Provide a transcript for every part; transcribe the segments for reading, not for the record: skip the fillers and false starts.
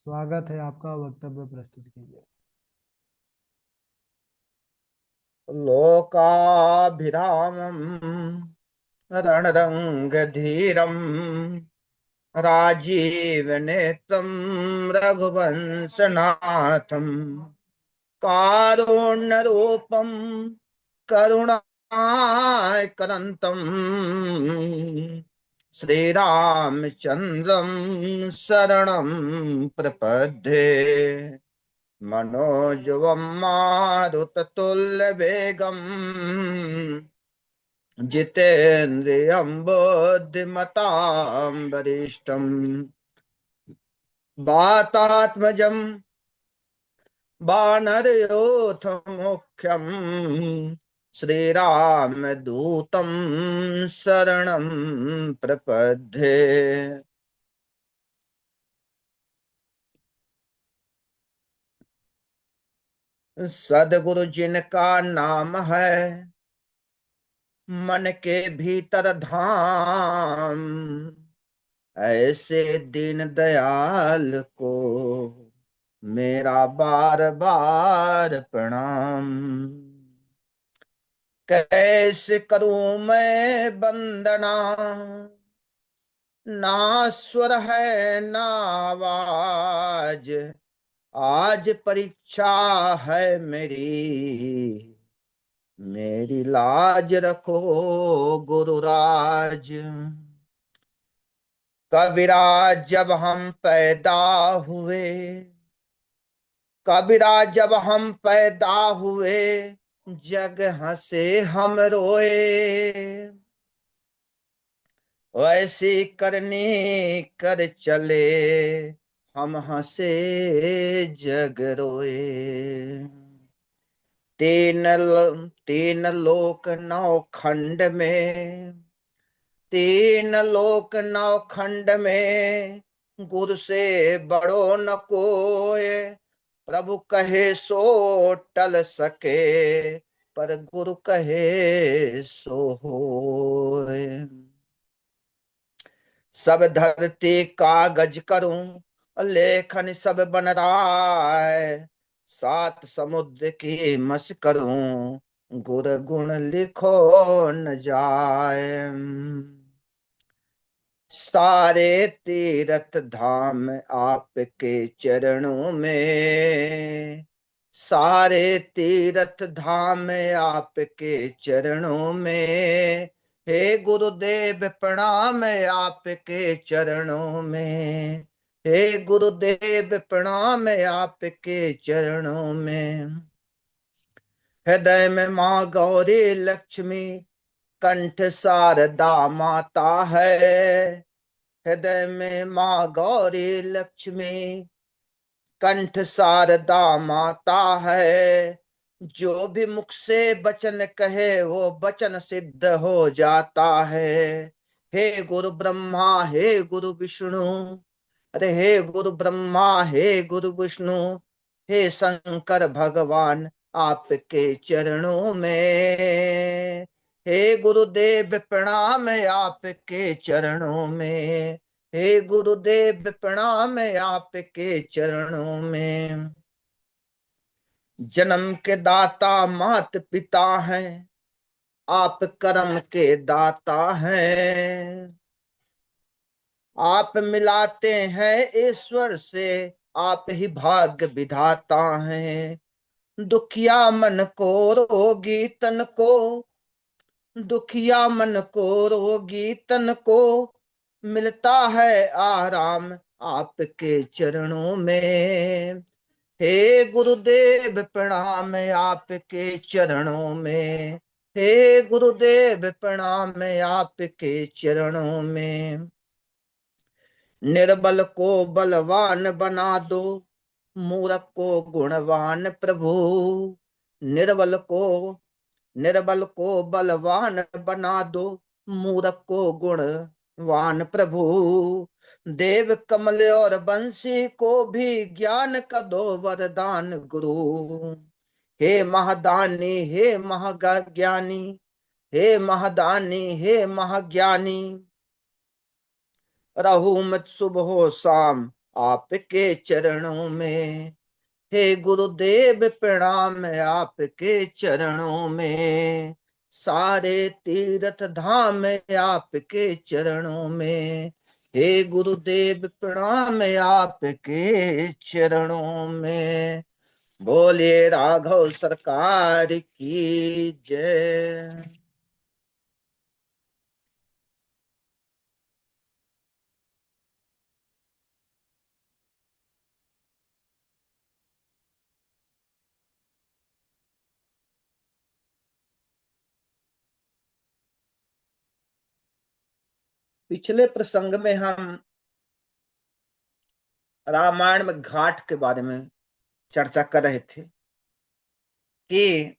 स्वागत है आपका। वक्तव्य प्रस्तुत कीजिए। लोकाभिरामम् रणरङ्गधीरम् राजीवनेत्रं रघुवंशनाथम् कारुण्यरूपं करुणाकरन्तम् श्रीरामचन्द्रं शरणं प्रपद्ये। मनोजवं मारुततुल्यवेगम् जितेन्द्रियं बुद्धिमतां वरिष्ठम् वातात्मजं वानरयोथमुख्यम् श्रीरामदूतं शरणं प्रपद्ये। सद्गुरु जिनका नाम है मन के भीतर धाम, ऐसे दीन दयाल को मेरा बार बार प्रणाम। कैसे करूं मैं वंदना, ना स्वर है ना आवाज। आज परीक्षा है मेरी, मेरी लाज रखो गुरुराज। कबीरा जब हम पैदा हुए, कबीरा जब हम पैदा हुए, जग हंसे हम रोए। वैसी करनी कर चले, हम हंसे जग रोए। तीन लोक नौ खंड में, तीन लोक नौ खंड में, गुरु से बड़ो न कोय। प्रभु कहे सो टल सके, पर गुरु कहे सो होय। सब धरती कागज करूं, लेखन सब बन राय। सात समुद्र की मस करूं, गुर गुण लिखो न जाए। सारे तीर्थ धाम आपके चरणों में, सारे तीर्थ धाम आपके चरणों में। हे गुरुदेव प्रणाम आपके चरणों में, हे गुरुदेव प्रणाम आपके चरणों में। हृदय में माँ गौरी लक्ष्मी, कंठ शारदा माता है। हृदय में माँ गौरी लक्ष्मी, कंठ शारदा माता है। जो भी मुख से वचन कहे वो वचन सिद्ध हो जाता है। हे गुरु ब्रह्मा हे गुरु विष्णु, अरे हे गुरु ब्रह्मा हे गुरु विष्णु, हे शंकर भगवान आपके चरणों में। हे गुरुदेव प्रणाम आपके चरणों में, हे गुरुदेव प्रणाम आपके चरणों में। जन्म के दाता मात पिता हैं, आप कर्म के दाता हैं। आप मिलाते हैं ईश्वर से, आप ही भाग्य विधाता हैं। दुखिया मन को रोगी तन को, दुखिया मन को रोगी तन को, मिलता है आराम आपके चरणों में। हे गुरुदेव प्रणाम आपके चरणों में, हे गुरुदेव प्रणाम आपके चरणों में। निर्बल को बलवान बना दो, मूर्ख को गुणवान प्रभु। निर्बल को निर्बल को बलवान बना दो, मूर्ख को गुणवान प्रभु। देव कमल और बंसी को भी ज्ञान का दो वरदान गुरु। हे महादानी हे महाज्ञानी, हे महादानी हे महाज्ञानी। रहू मत सुबह हो शाम आपके चरणों में। हे गुरुदेव प्रणाम है आपके चरणों में। सारे तीर्थ धाम है आपके चरणों में। हे गुरुदेव प्रणाम है आपके चरणों में। बोलिए राघव सरकार की जय। पिछले प्रसंग में हम रामायण में घाट के बारे में चर्चा कर रहे थे कि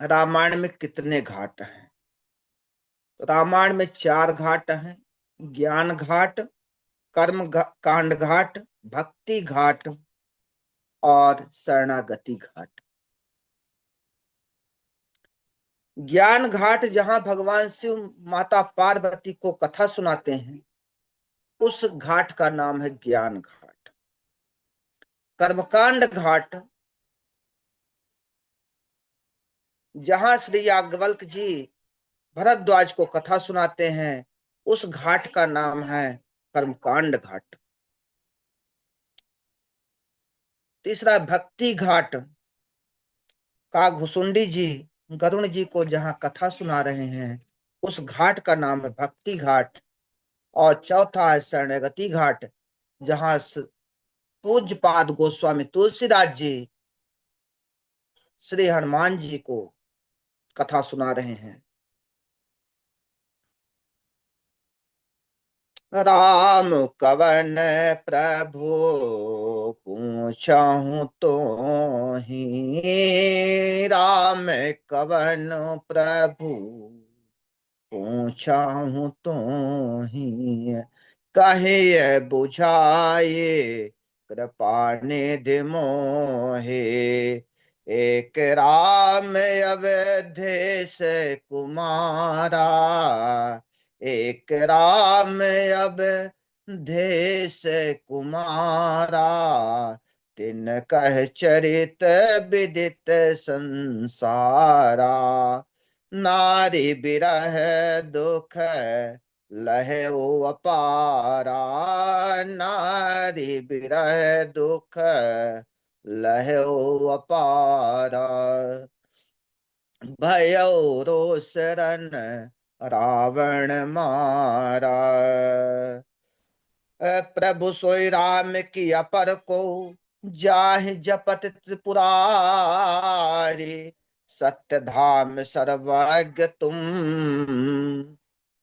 रामायण में कितने घाट हैं। तो रामायण में 4 घाट हैं। ज्ञान घाट, कांड घाट, भक्ति घाट और शरणागति घाट। ज्ञान घाट जहां भगवान शिव माता पार्वती को कथा सुनाते हैं, उस घाट का नाम है ज्ञान घाट। कर्मकांड घाट जहां श्री याज्ञवल्क्य जी भरद्वाज को कथा सुनाते हैं, उस घाट का नाम है कर्मकांड घाट। तीसरा भक्ति घाट, काकभुसुंडी जी गरुण जी को जहां कथा सुना रहे हैं, उस घाट का नाम है भक्ति घाट। और चौथा है शरणागति घाट, जहां पूज्यपाद गोस्वामी तुलसीदास जी श्री हनुमान जी को कथा सुना रहे हैं। राम कवन प्रभु पूछहु तो ही, राम कवन प्रभु पूछहु तो ही, कहे बुझाए कृपा निधि मोहे। एक राम अवधेश कुमारा, एक राम अवधेश कुमारा, तिन कह चरित विदित संसारा। नारी बिरह दुख लहयो अपारा, नारी बिरह दुख लहयो अपारा। भयो रोसरन रावण मारा, प्रभु सोई राम की अपर को जाहि जपत त्रिपुरारी। सत्य धाम सर्वज्ञ तुम,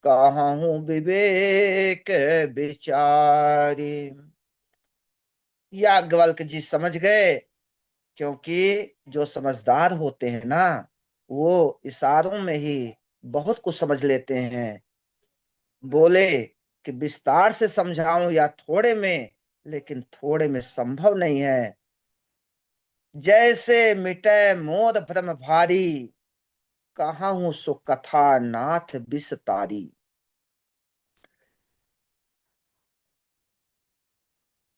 कहूँ विवेक विचारी। याज्ञवल्क्य जी समझ गए, क्योंकि जो समझदार होते हैं ना, वो इशारों में ही बहुत कुछ समझ लेते हैं। बोले कि विस्तार से समझाऊं या थोड़े में, लेकिन थोड़े में संभव नहीं है। जैसे मिटे मोर भ्रम भारी, कहूँ सो कथा नाथ विस्तारी।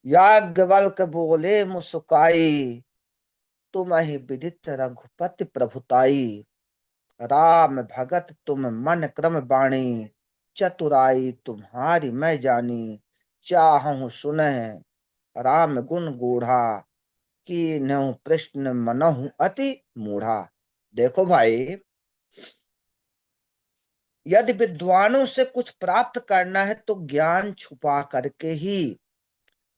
याज्ञवल्क्य बोले मुस्काई, तुम ही विदित रघुपति प्रभुताई। राम भगत तुम मन क्रम बाणी, चतुराई तुम्हारी मैं जानी। चाहूं सुने राम गुण गूढ़ा, की नहु प्रश्न मनहु अति मूढ़ा। देखो भाई, यदि विद्वानों से कुछ प्राप्त करना है तो ज्ञान छुपा करके ही,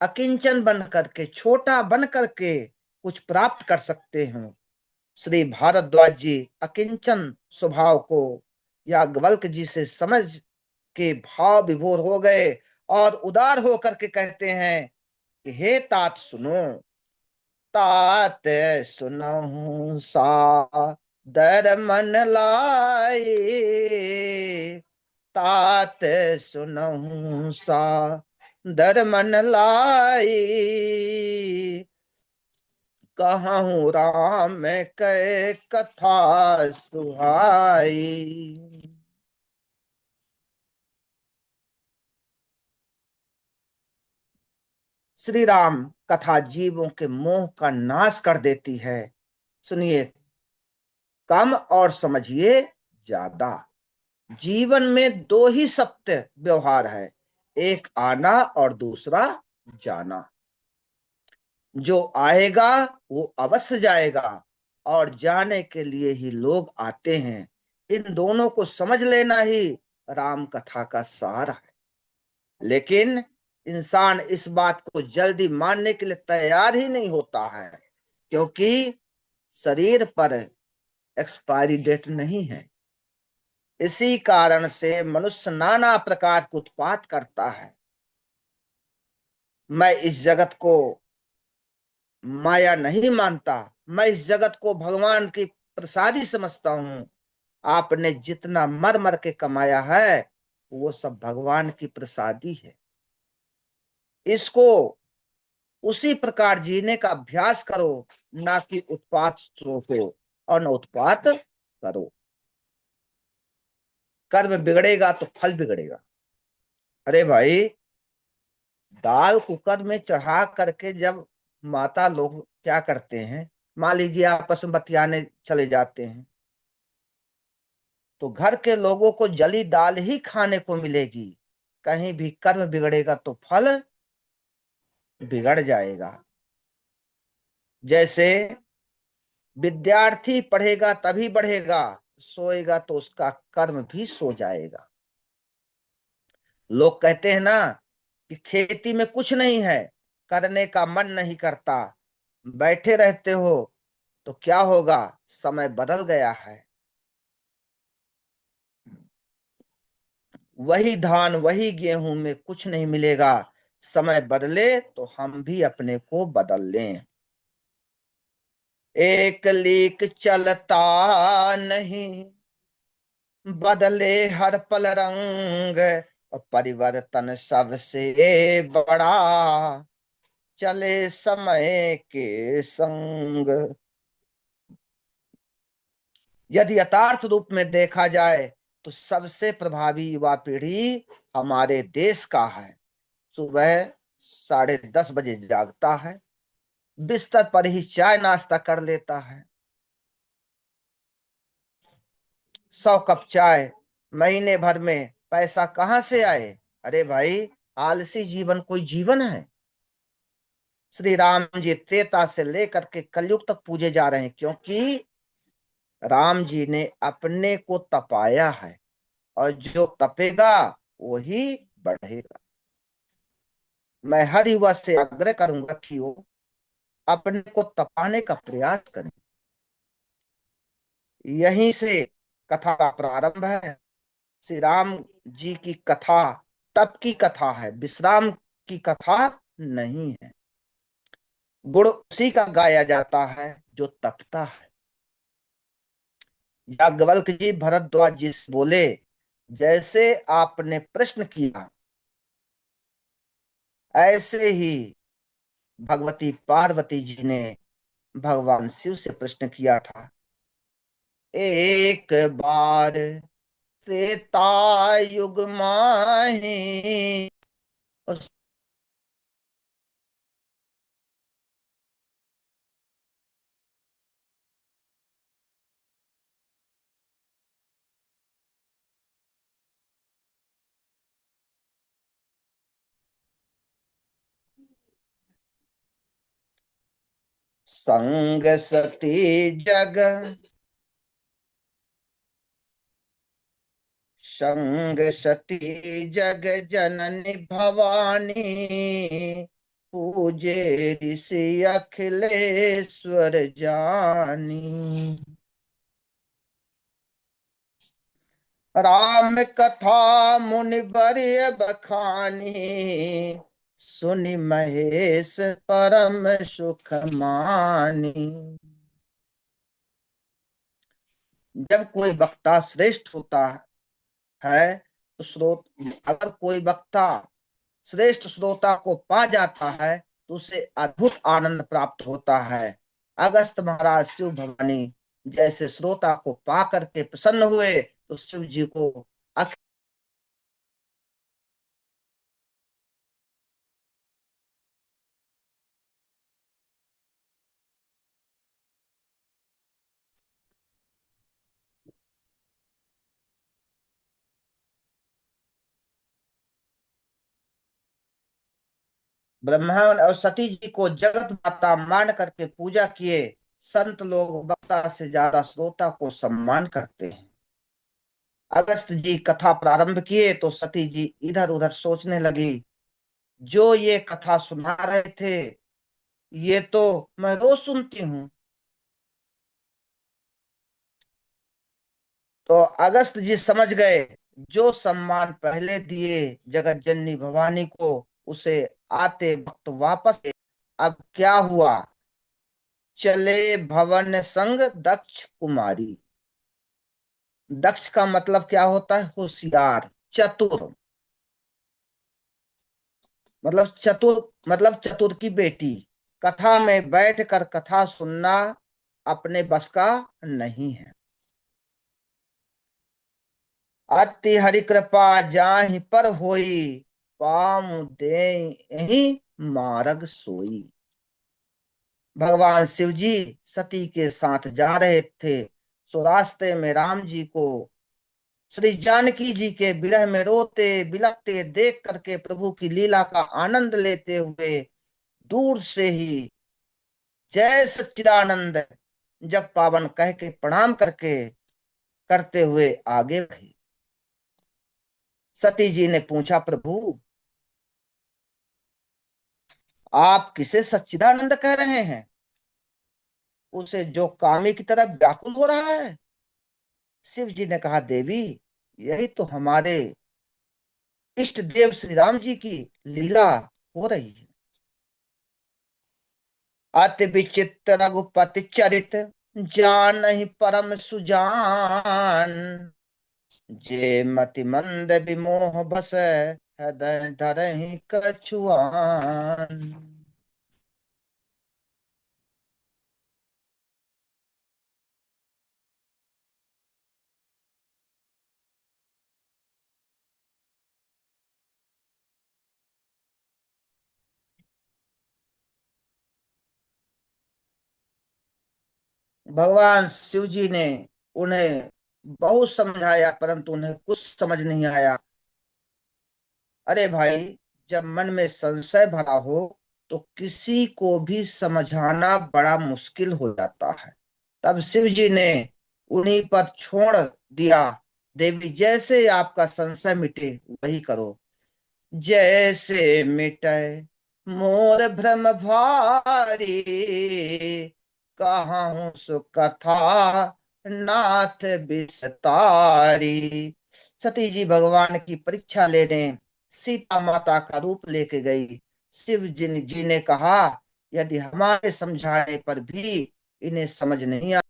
अकिंचन बन करके, छोटा बन करके कुछ प्राप्त कर सकते हैं। श्री भारद्वाज जी अकिंचन स्वभाव को याज्ञवल्क्य जी से समझ के भाव विभोर हो गए और उदार होकर के कहते हैं कि हे तात सुनो। तात सुनहु सादर मन लाए, तात सुनहु सादर मन लाए। कहूँ राम कै कथा सुहाई। श्री राम कथा जीवों के मोह का नाश कर देती है। सुनिए, कम और समझिए ज्यादा। जीवन में दो ही सत्य व्यवहार है, एक आना और दूसरा जाना। जो आएगा वो अवश्य जाएगा, और जाने के लिए ही लोग आते हैं। इन दोनों को समझ लेना ही राम कथा का सार है। लेकिन इंसान इस बात को जल्दी मानने के लिए तैयार ही नहीं होता है, क्योंकि शरीर पर एक्सपायरी डेट नहीं है। इसी कारण से मनुष्य नाना प्रकार के उत्पात करता है। मैं इस जगत को माया नहीं मानता, मैं इस जगत को भगवान की प्रसादी समझता हूँ। आपने जितना मर मर के कमाया है वो सब भगवान की प्रसादी है। इसको उसी प्रकार जीने का अभ्यास करो, ना कि उत्पात सोचो और न उत्पात करो। कर्म बिगड़ेगा तो फल बिगड़ेगा। अरे भाई, दाल कुकर में चढ़ा करके जब माता लोग क्या करते हैं, मान लीजिए आपस में बतियाने चले जाते हैं, तो घर के लोगों को जली दाल ही खाने को मिलेगी। कहीं भी कर्म बिगड़ेगा तो फल बिगड़ जाएगा। जैसे विद्यार्थी पढ़ेगा तभी बढ़ेगा, सोएगा तो उसका कर्म भी सो जाएगा। लोग कहते हैं ना कि खेती में कुछ नहीं है, करने का मन नहीं करता, बैठे रहते हो तो क्या होगा, समय बदल गया है। वही धान वही गेहूं में कुछ नहीं मिलेगा। समय बदले तो हम भी अपने को बदल लें। एक लीक चलता नहीं, बदले हर पल रंग, और परिवर्तन सबसे बड़ा, चले समय के संग। यदि यथार्थ रूप में देखा जाए तो सबसे प्रभावी युवा पीढ़ी हमारे देश का है। सुबह 10:30 बजे जागता है, बिस्तर पर ही चाय नाश्ता कर लेता है। 100 कप चाय, महीने भर में पैसा कहाँ से आए? अरे भाई, आलसी जीवन कोई जीवन है? श्री राम जी त्रेता से लेकर के कलयुग तक पूजे जा रहे हैं, क्योंकि राम जी ने अपने को तपाया है, और जो तपेगा वही बढ़ेगा। मैं हर युवा से आग्रह करूंगा कि वो अपने को तपाने का प्रयास करें। यहीं से कथा का प्रारंभ है। श्री राम जी की कथा तप की कथा है, विश्राम की कथा नहीं है। गुण उसी का गाया जाता है जो तपता है। याज्ञवल्क्य जी भरद्वाज जी से बोले, जैसे आपने प्रश्न किया ऐसे ही भगवती पार्वती जी ने भगवान शिव से प्रश्न किया था। एक बार त्रेता युग माही, उस संग सती जग, संग सती जग जननी भवानी, पूजे ऋषि अखिलेश्वर जानी। राम कथा मुनि बरिय बखानी, सुनि महेश परम सुख मानी। जब कोई वक्ता श्रेष्ठ होता है तो अगर कोई वक्ता श्रेष्ठ श्रोता को पा जाता है तो उसे अद्भुत आनंद प्राप्त होता है। अगस्त महाराज शिव भवानी जैसे श्रोता को पा करके प्रसन्न हुए तो शिव जी को ब्रह्मण और सती जी को जगत माता मान करके पूजा किए। संत लोग वक्ता से ज्यादा श्रोता को सम्मान करते हैं। अगस्त जी कथा प्रारंभ किए तो सती जी इधर उधर सोचने लगी, जो ये कथा सुना रहे थे ये तो मैं रोज सुनती हूँ। तो अगस्त जी समझ गए, जो सम्मान पहले दिए जगत जननी भवानी को, उसे आते वक्त वापस दे। अब क्या हुआ, चले भवन संग दक्ष कुमारी। दक्ष का मतलब क्या होता है, होशियार, चतुर। मतलब चतुर, मतलब चतुर की बेटी। कथा में बैठकर कथा सुनना अपने बस का नहीं है। अति हरि कृपा जाहि पर होई, पाम दे ही मार्ग सोई। भगवान शिव जी सती के साथ जा रहे थे। सो रास्ते में राम जी को श्री जानकी जी के विरह में रोते बिलखते देख करके प्रभु की लीला का आनंद लेते हुए दूर से ही जय सच्चिदानंद जग पावन कह के प्रणाम करके करते हुए आगे बढ़े। सती जी ने पूछा, प्रभु आप किसे सच्चिदानंद कह रहे हैं, उसे जो कामी की तरह व्याकुल हो रहा है। शिव जी ने कहा, देवी यही तो हमारे इष्ट देव श्री राम जी की लीला हो रही है। अति विचित्र रघुपति चरित, जान ही परम सुजान। जे मति मंद विमोह बस, हृदय धरहि कछुआन। भगवान शिव जी ने उन्हें बहुत समझाया परंतु उन्हें कुछ समझ नहीं आया। अरे भाई, जब मन में संशय भरा हो तो किसी को भी समझाना बड़ा मुश्किल हो जाता है। तब शिव जी ने उन्हीं पर छोड़ दिया, देवी जैसे आपका संशय मिटे वही करो। जैसे मिटे मोर भ्रम भारी, कहाँ सु कथा नाथ विस्तारी। सती जी भगवान की परीक्षा लेने सीता माता का रूप लेके गई। शिव जी ने कहा, यदि हमारे समझाने पर भी इन्हें समझ नहीं आ।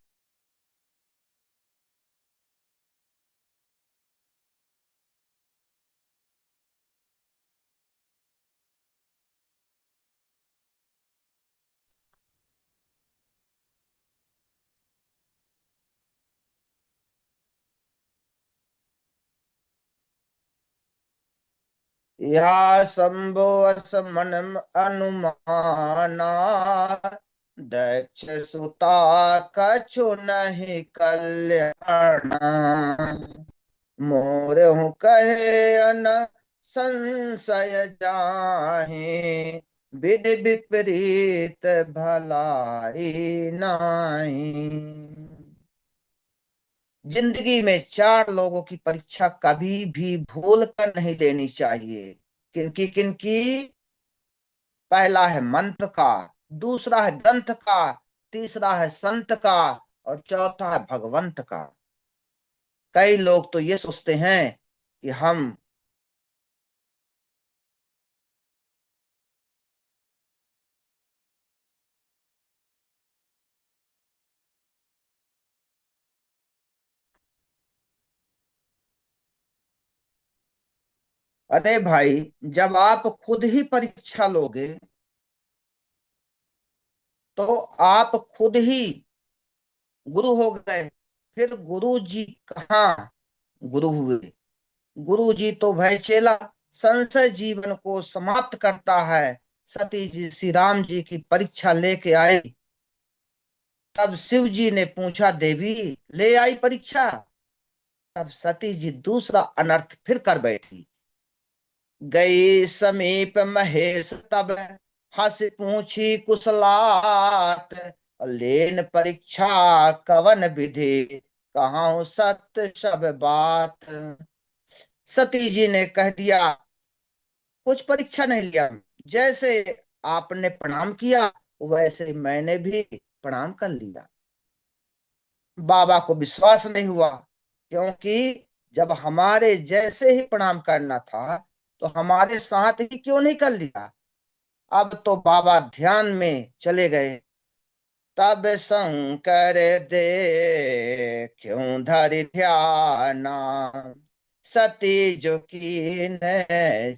या शंभो असमन अनुमाना, दक्ष सुता कछु नहीं कल्याण। मोर हूँ कहे अन संशय जाहि, विधि विपरीत भलाई नाही। जिंदगी में चार लोगों की परीक्षा कभी भी भूल कर नहीं लेनी चाहिए। किनकी किनकी, पहला है मंत्र का, दूसरा है ग्रंथ का, तीसरा है संत का, और चौथा है भगवंत का। कई लोग तो ये सोचते हैं कि हम, अरे भाई, जब आप खुद ही परीक्षा लोगे तो आप खुद ही गुरु हो गए। फिर गुरु जी कहाँ गुरु हुए, गुरु जी तो भय चेला। संशय जीवन को समाप्त करता है। सती जी श्री राम जी की परीक्षा लेके आई। तब शिव जी ने पूछा, देवी ले आई परीक्षा। तब सती जी दूसरा अनर्थ फिर कर बैठी। गई समीप महेश तब, हंस पूछी कुशलात, लेन परीक्षा कवन विधि, कहाँ सत्य सब बात। सती जी ने कह दिया, कुछ परीक्षा नहीं लिया, जैसे आपने प्रणाम किया वैसे मैंने भी प्रणाम कर लिया। बाबा को विश्वास नहीं हुआ, क्योंकि जब हमारे जैसे ही प्रणाम करना था तो हमारे साथ ही क्यों नहीं कर लिया। अब तो बाबा ध्यान में चले गए। तब शंकर दे क्यों धरि ध्याना, सती जो कीन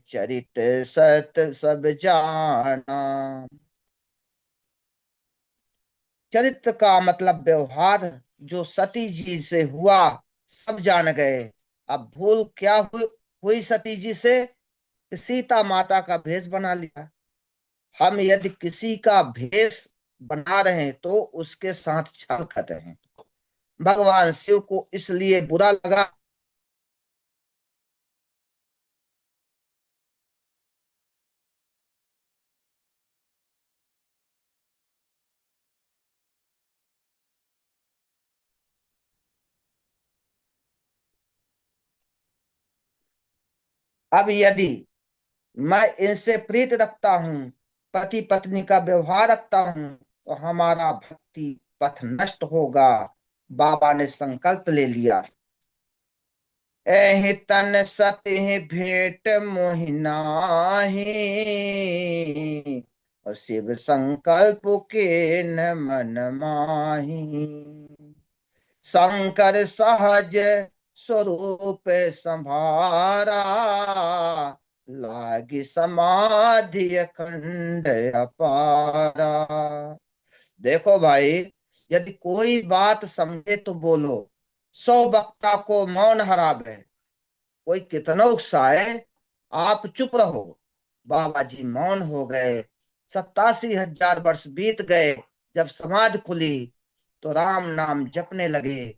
चरित सत सब जाना। चरित्र का मतलब व्यवहार जो सती जी से हुआ सब जान गए। अब भूल क्या हुई सती जी से, कि सीता माता का भेष बना लिया। हम यदि किसी का भेष बना रहे हैं तो उसके साथ छल कर रहे हैं। भगवान शिव को इसलिए बुरा लगा। अब यदि मैं इनसे प्रीत रखता हूँ, पति पत्नी का व्यवहार रखता हूँ, तो हमारा भक्ति पथ नष्ट होगा। बाबा ने संकल्प ले लिया। एहि तन सति भेंट मोहिनाही, और शिव संकल्प के न मन माही। शंकर सहज स्वरूप संभारा, लागी समाधि अखंड अपारा। देखो भाई, यदि कोई बात समझे तो बोलो, 100 वक्ता को मौन हरावे। कोई कितना उकसाए, आप चुप रहो। बाबा जी मौन हो गए। 87,000 वर्ष बीत गए। जब समाधि खुली तो राम नाम जपने लगे।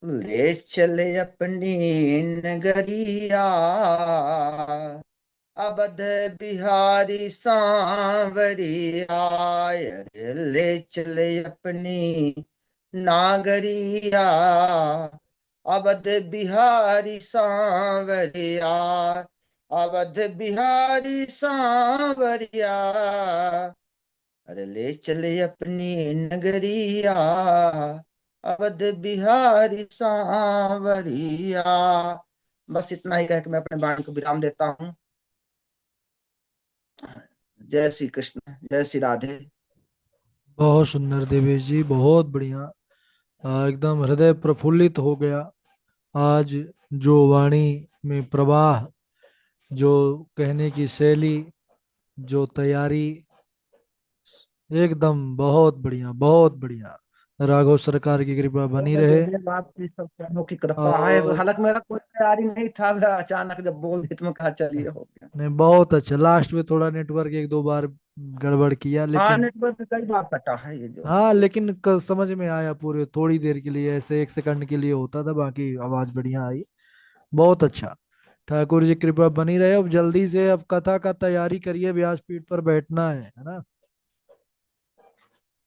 ले चले अपनी नगरिया, अवध बिहारी सांवरिया। अरे ले चले अपनी नागरिया, अवध बिहारी सांवरिया। अवध बिहारी सांवरिया, अरे ले चले अपनी नगरिया, अवध बिहारी सांवरिया। बस इतना ही कह के मैं अपने वाणी को विराम देता हूँ। जय श्री कृष्ण, जय श्री राधे। बहुत सुंदर देवेश जी, बहुत बढ़िया। एकदम हृदय प्रफुल्लित हो गया आज। जो वाणी में प्रवाह, जो कहने की शैली, जो तैयारी, एकदम बहुत बढ़िया, बहुत बढ़िया। राघव सरकार की कृपा बनी रहे। आपकी सब चरणों की कृपा है। और हालांकि मेरा कोई तैयारी नहीं था, वह अचानक जब बोल दी तो मैं कहा चलिए हो गया। ने बहुत अच्छा, लास्ट में थोड़ा नेटवर्क एक दो बार गड़बड़ किया, हाँ, लेकिन नेटवर्क कई बार कटा है ये जो हाँ, लेकिन समझ में आया पूरे। थोड़ी देर के लिए ऐसे 1 सेकंड के लिए होता था, बाकी आवाज बढ़िया आई। बहुत अच्छा। ठाकुर जी कृपा बनी रहे। अब जल्दी से अब कथा का तैयारी करिए, व्यासपीठ पर बैठना है ना।